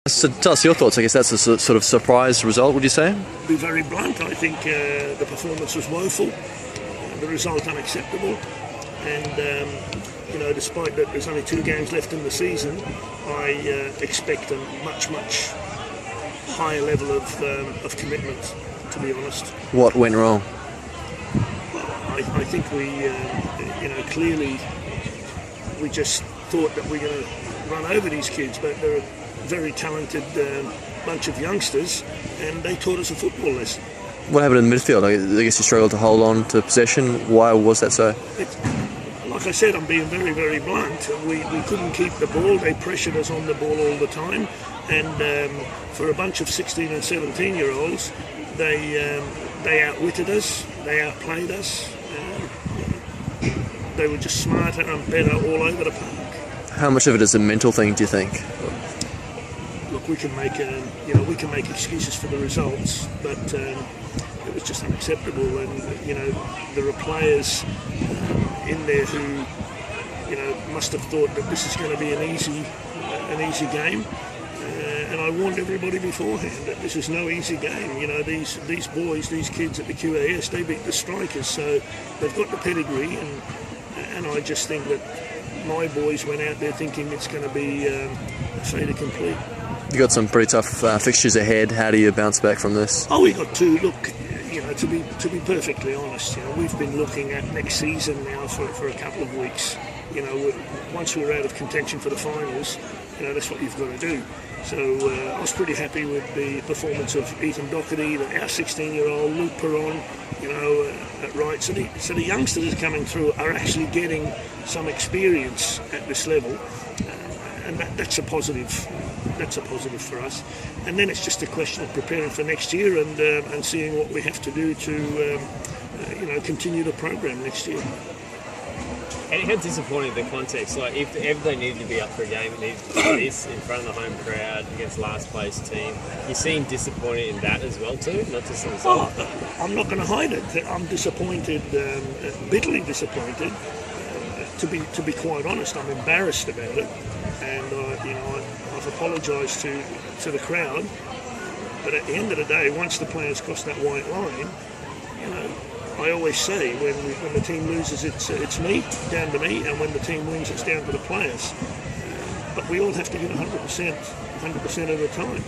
So tell us your thoughts. I guess that's a sort of surprise result, would you say? To be very blunt, I think the performance was woeful, the result unacceptable, and despite that there's only 2 games left in the season, I expect a much higher level of commitment, to be honest. What went wrong? Well, I think we, clearly we just thought that we're going to run over these kids, but they're a very talented bunch of youngsters, and they taught us a football lesson. What happened in the midfield? I guess you struggled to hold on to possession. Why was that so? Like I said, I'm being very blunt. We couldn't keep the ball. They pressured us on the ball all the time, and for a bunch of 16 and 17-year-olds, they outwitted us. They outplayed us. They were just smarter and better all over the park. How much of it is a mental thing, do you think? Look, we can make excuses for the results, but it was just unacceptable. And there are players in there who must have thought that this is going to be an easy game. And I warned everybody beforehand that this is no easy game. These boys, these kids at the QAS, they beat the Strikers, so they've got the pedigree, and I just think that my boys went out there thinking it's going to be a fait accompli. You got some pretty tough fixtures ahead. How do you bounce back from this? Oh, we got to look. To be perfectly honest, we've been looking at next season now for a couple of weeks. Once we're out of contention for the finals, that's what you've got to do. So I was pretty happy with the performance of Ethan Doherty, our 16-year-old, Luke Perron, at right. So the youngsters coming through are actually getting some experience at this level, and that's a positive. That's a positive for us. And then it's just a question of preparing for next year and seeing what we have to do to continue the program next year. And how disappointing the context? Like, if ever they needed to be up for a game, it needed to be this in front of the home crowd against last place team. You seem disappointed in that as well too, not just the result. I'm not going to hide it. I'm disappointed, bitterly disappointed. To be quite honest, I'm embarrassed about it, and I've apologised to the crowd. But at the end of the day, once the players cross that white line, I always say when the team loses, it's me, down to me, and when the team wins, it's down to the players. But we all have to give 100% of the time.